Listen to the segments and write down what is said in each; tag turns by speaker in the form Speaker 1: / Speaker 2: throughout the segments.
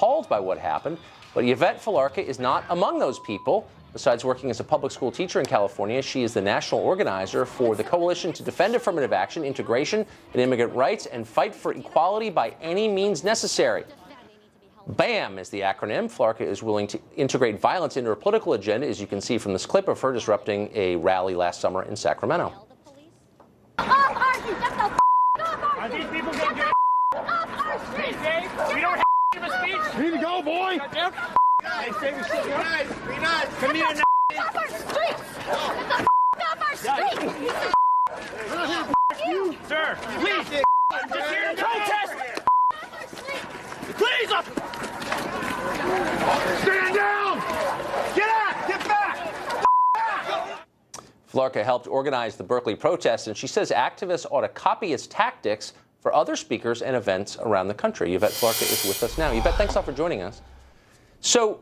Speaker 1: appalled by what happened. But Yvette Filarca is not among those people. Besides working as a public school teacher in California, she is the national organizer for the Coalition to Defend Affirmative Action, Integration, and Immigrant Rights, and Fight for Equality by Any Means Necessary. BAM is the acronym. Filarca is willing to integrate violence into her political agenda, as you can see from this clip of her disrupting a rally last summer in Sacramento.
Speaker 2: Are these people going to get off our street? We don't have a speech.
Speaker 3: You need to go, boy.
Speaker 2: Hey, say we sit guys. Be nice. Come here now.
Speaker 4: Off our streets. Get the off our streets.
Speaker 2: You, sir. Please. I'm just here to protest. Please up.
Speaker 3: Stand down. Get out. Get back.
Speaker 1: Filarca helped organize the Berkeley protests, and she says activists ought to copy its tactics for other speakers and events around the country. Yvette Filarca is with us now. Yvette, thanks a lot for joining us. So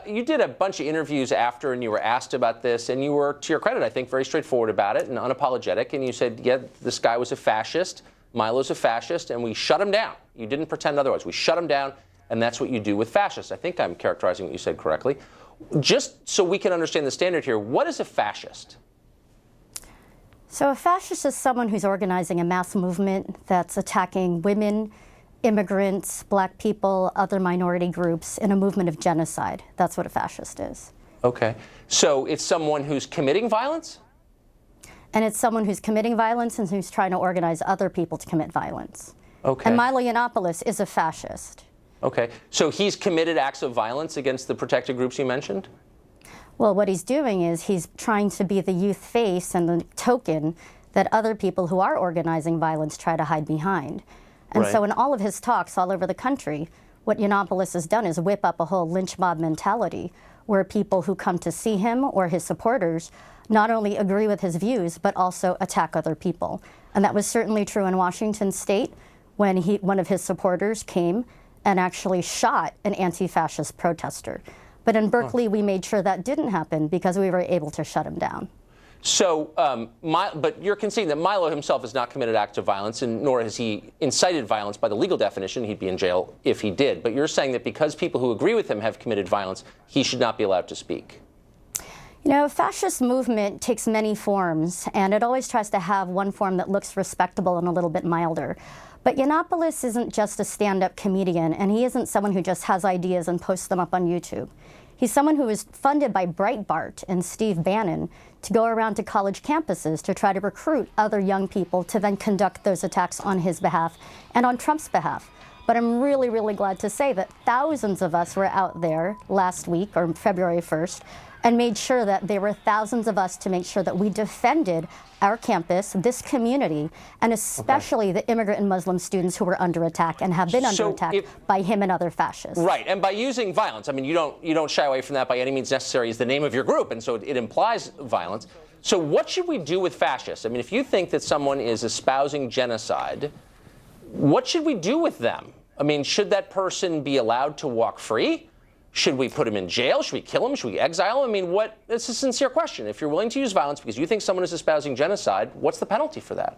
Speaker 1: you did a bunch of interviews after, and you were asked about this, and you were, to your credit, I think, very straightforward about it and unapologetic. And you said, yeah, this guy was a fascist, Milo's a fascist, and we shut him down. You didn't pretend otherwise. We shut him down, and that's what you do with fascists. I think I'm characterizing what you said correctly. Just so we can understand the standard here, what is a fascist?
Speaker 5: So a fascist is someone who's organizing a mass movement that's attacking women, immigrants, black people, other minority groups in a movement of genocide. That's what a fascist is. Okay. So it's someone who's committing violence? And it's someone who's committing violence and who's trying to organize other people to commit violence. Okay. And Milo Yiannopoulos is a fascist. Okay. So he's committed acts of violence against the protected groups you mentioned? Well, what he's doing is he's trying to be the youth face and the token that other people who are organizing violence try to hide behind. And so in all of his talks all over the country, what Yiannopoulos has done is whip up a whole lynch mob mentality where people who come to see him or his supporters not only agree with his views, but also attack other people. And that was certainly true in Washington State when one of his supporters came and actually shot an anti-fascist protester. But in Berkeley, we made sure that didn't happen because we were able to shut him down. So, but you're conceding that Milo himself has not committed acts of violence, and nor has he incited violence by the legal definition. He'd be in jail if he did. But you're saying that because people who agree with him have committed violence, he should not be allowed to speak. You know, a fascist movement takes many forms, and it always tries to have one form that looks respectable and a little bit milder. But Yiannopoulos isn't just a stand-up comedian, and he isn't someone who just has ideas and posts them up on YouTube. He's someone who is funded by Breitbart and Steve Bannon to go around to college campuses to try to recruit other young people to then conduct those attacks on his behalf and on Trump's behalf. But I'm really, really glad to say that thousands of us were out there last week, or February 1st, and made sure that there were thousands of us to make sure that we defended our campus, this community, and especially the immigrant and Muslim students who were under attack and have been under attack by him and other fascists. Right, and by using violence, I mean, you don't shy away from that by any means necessary is the name of your group, and so it implies violence. So what should we do with fascists? I mean, if you think that someone is espousing genocide, what should we do with them? I mean, should that person be allowed to walk free? Should we put him in jail? Should we kill him? Should we exile him? I mean, it's a sincere question. If you're willing to use violence because you think someone is espousing genocide, what's the penalty for that?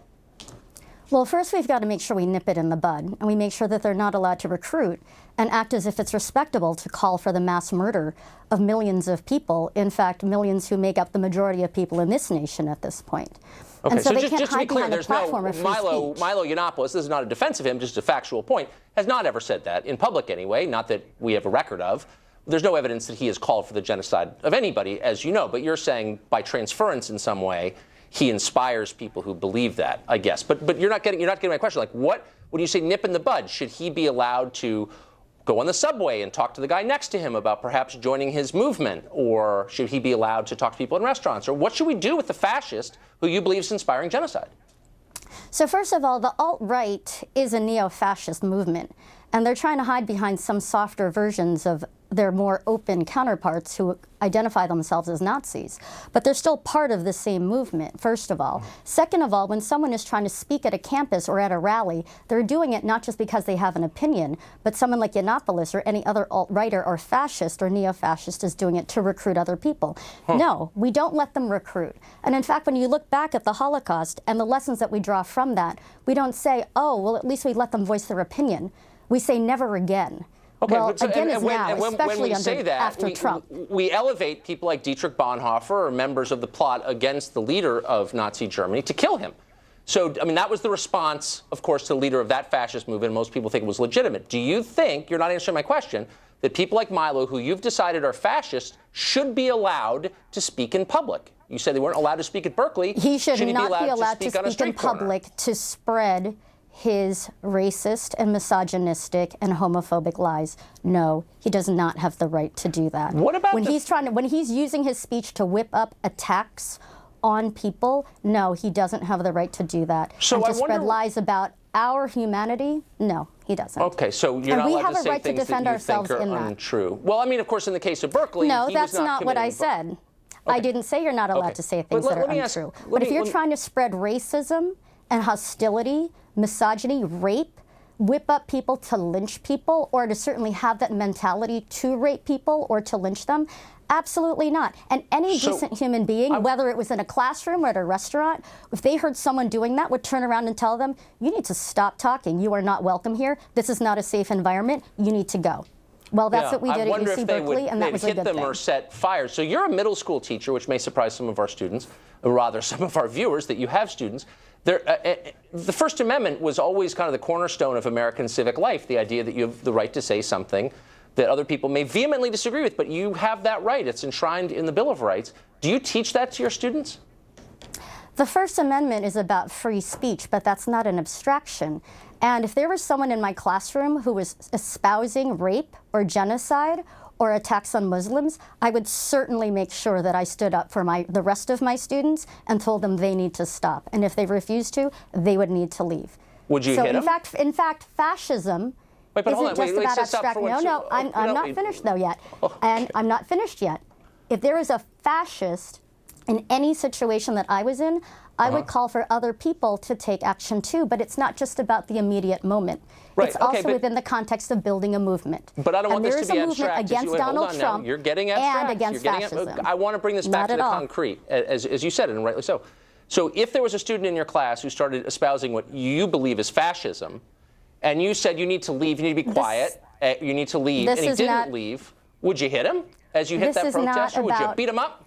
Speaker 5: Well, first we've got to make sure we nip it in the bud, and we make sure that they're not allowed to recruit and act as if it's respectable to call for the mass murder of millions of people, in fact, millions who make up the majority of people in this nation at this point. Okay, and so just to be clear, there's no Milo Yiannopoulos, this is not a defense of him, just a factual point, has not ever said that, in public anyway, not that we have a record of. There's no evidence that he has called for the genocide of anybody, as you know, but you're saying by transference in some way, he inspires people who believe that, I guess. But you're not getting my question. Like, when you say nip in the bud, should he be allowed to go on the subway and talk to the guy next to him about perhaps joining his movement? Or should he be allowed to talk to people in restaurants? Or what should we do with the fascist who you believe is inspiring genocide? So first of all, the alt-right is a neo-fascist movement, and they're trying to hide behind some softer versions of their more open counterparts who identify themselves as Nazis. But they're still part of the same movement, first of all. Second of all, when someone is trying to speak at a campus or at a rally, they're doing it not just because they have an opinion, but someone like Yiannopoulos or any other alt-righter or fascist or neo-fascist is doing it to recruit other people. No, we don't let them recruit. And in fact, when you look back at the Holocaust and the lessons that we draw from that, we don't say, oh, well, at least we let them voice their opinion. We say never again.
Speaker 1: Okay,
Speaker 5: well,
Speaker 1: but so,
Speaker 5: again, is
Speaker 1: when,
Speaker 5: now,
Speaker 1: and when
Speaker 5: especially
Speaker 1: we say that,
Speaker 5: after Trump.
Speaker 1: We elevate people like Dietrich Bonhoeffer or members of the plot against the leader of Nazi Germany to kill him. So, I mean, that was the response, of course, to the leader of that fascist movement. Most people think it was legitimate. Do you think, you're not answering my question, that people like Milo, who you've decided are fascists, should be allowed to speak in public? You said they weren't allowed to speak at Berkeley.
Speaker 5: He should not be allowed to speak in
Speaker 1: corner?
Speaker 5: public to spread his racist and misogynistic and homophobic lies. No, he does not have the right to do that.
Speaker 1: What about
Speaker 5: when he's using his speech to whip up attacks on people? No, he doesn't have the right to do that.
Speaker 1: So
Speaker 5: and
Speaker 1: I
Speaker 5: to spread
Speaker 1: wonder,
Speaker 5: lies about our humanity? No, he doesn't.
Speaker 1: Okay, so you're not allowed to say things that you think are untrue. Well, I mean, of course, in the case of Berkeley,
Speaker 5: no,
Speaker 1: he
Speaker 5: that's
Speaker 1: was not
Speaker 5: what I said. I didn't say you're not allowed to say things that are untrue. But if you're trying to spread racism and hostility, misogyny, rape, whip up people to lynch people, or to certainly have that mentality to rape people or to lynch them, absolutely not. And any decent human being, whether it was in a classroom or at a restaurant, if they heard someone doing that, would turn around and tell them, you need to stop talking. You are not welcome here. This is not a safe environment. You need to go. Well, that's what we did at UC Berkeley, and that was a good thing.
Speaker 1: Hit them or set fires. So you're a middle school teacher, which may surprise some of our students, or rather some of our viewers, that you have students. The First Amendment was always kind of the cornerstone of American civic life, the idea that you have the right to say something that other people may vehemently disagree with, but you have that right. It's enshrined in the Bill of Rights. Do you teach that to your students?
Speaker 5: The First Amendment is about free speech, but that's not an abstraction. And if there was someone in my classroom who was espousing rape or genocide or attacks on Muslims, I would certainly make sure that I stood up for the rest of my students and told them they need to stop. And if they refused to, they would need to leave.
Speaker 1: Would you hit them?
Speaker 5: In fact, fascism isn't just about abstract. No, I'm not finished though yet. And I'm not finished yet. If there is a fascist in any situation that I was in, I would call for other people to take action too, but it's not just about the immediate moment. Right. It's also within the context of building a movement.
Speaker 1: But I don't want this to be abstract.
Speaker 5: There is a movement against Donald Trump
Speaker 1: You're getting abstract.
Speaker 5: And against fascism.
Speaker 1: I want to bring this back to the concrete, as you said, and rightly so. So if there was a student in your class who started espousing what you believe is fascism, and you said you need to leave, you need to be quiet, you need to leave, and he didn't leave, would you hit him as you hit that protester? Would you beat him up?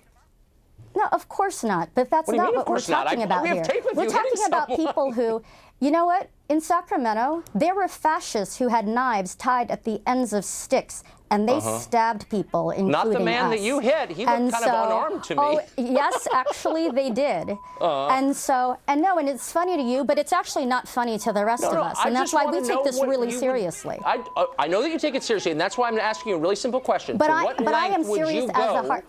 Speaker 5: No, of course not. But that's not what we're talking about here. We're talking about people who, you know what? In Sacramento, there were fascists who had knives tied at the ends of sticks, and they stabbed people, including us.
Speaker 1: Not the man that you hit. He looked kind of unarmed to me.
Speaker 5: Oh, yes, actually, they did. And it's funny to you, but it's actually not funny to the rest of us. And that's why we take this really seriously.
Speaker 1: I know that you take it seriously, and that's why I'm asking you a really simple question.
Speaker 5: But I am serious as a heart.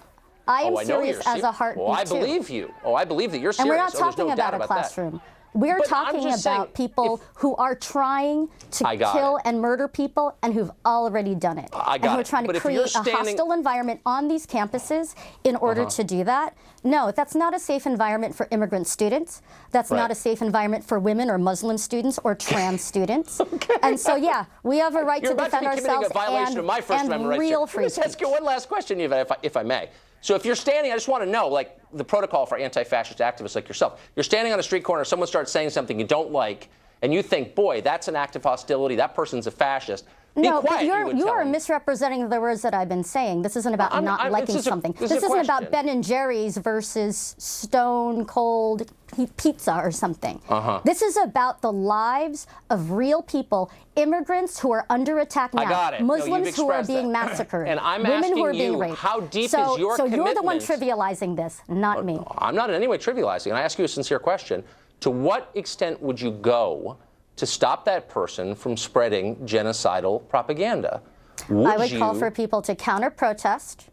Speaker 5: I am serious as a heartbeat,
Speaker 1: I believe you. Oh, I believe that you're serious.
Speaker 5: And we're not talking about a classroom. We're talking about people who are trying to kill and murder people and who've already done it. And who are trying to create a hostile environment on these campuses in order to do that. No, that's not a safe environment for immigrant students. That's not a safe environment for women or Muslim students or trans students. And so, yeah, we have a right to defend ourselves
Speaker 1: a violation of my First Amendment
Speaker 5: real free speech.
Speaker 1: Let me ask you one last question, Eva, if I may. So if you're standing, I just want to know, like the protocol for anti-fascist activists like yourself. You're standing on a street corner, someone starts saying something you don't like, and you think, boy, that's an act of hostility, that person's a fascist.
Speaker 5: No, but you are misrepresenting the words that I've been saying. This isn't about not liking something. This isn't about Ben & Jerry's versus Stone Cold Pizza or something. This is about the lives of real people, immigrants who are under attack now,
Speaker 1: I got it.
Speaker 5: Muslims who are being massacred,
Speaker 1: and I'm
Speaker 5: women
Speaker 1: asking
Speaker 5: who are being raped.
Speaker 1: How deep is your commitment?
Speaker 5: So you're the one trivializing this, not me.
Speaker 1: I'm not in any way trivializing, and I ask you a sincere question. To what extent would you go to stop that person from spreading genocidal propaganda?
Speaker 5: I would call for people to counter-protest,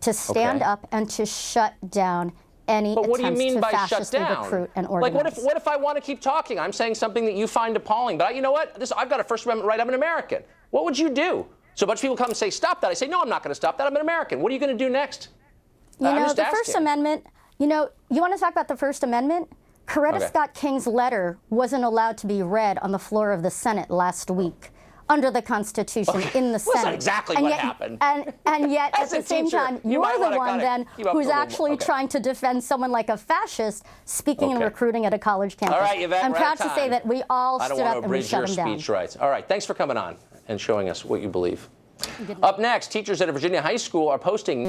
Speaker 5: to stand up, and to shut down any attempts to fascistly recruit and organize.
Speaker 1: Like, what if I want to keep talking? I'm saying something that you find appalling, but you know what? I've got a First Amendment right. I'm an American. What would you do? So a bunch of people come and say, stop that. I say, no, I'm not going to stop that. I'm an American. What are you going to do next?
Speaker 5: You know, the First Amendment, you want to talk about the First Amendment? Coretta Scott King's letter wasn't allowed to be read on the floor of the Senate last week under the Constitution in the Senate.
Speaker 1: That's not exactly what happened.
Speaker 5: And yet, at the same time, you're the one then who's actually trying to defend someone like a fascist speaking and recruiting at a college campus.
Speaker 1: All right, Yvette,
Speaker 5: I'm proud to say that we all stood up and we shut him down.
Speaker 1: Speech rights. All right, thanks for coming on and showing us what you believe. Up next, teachers at a Virginia high school are posting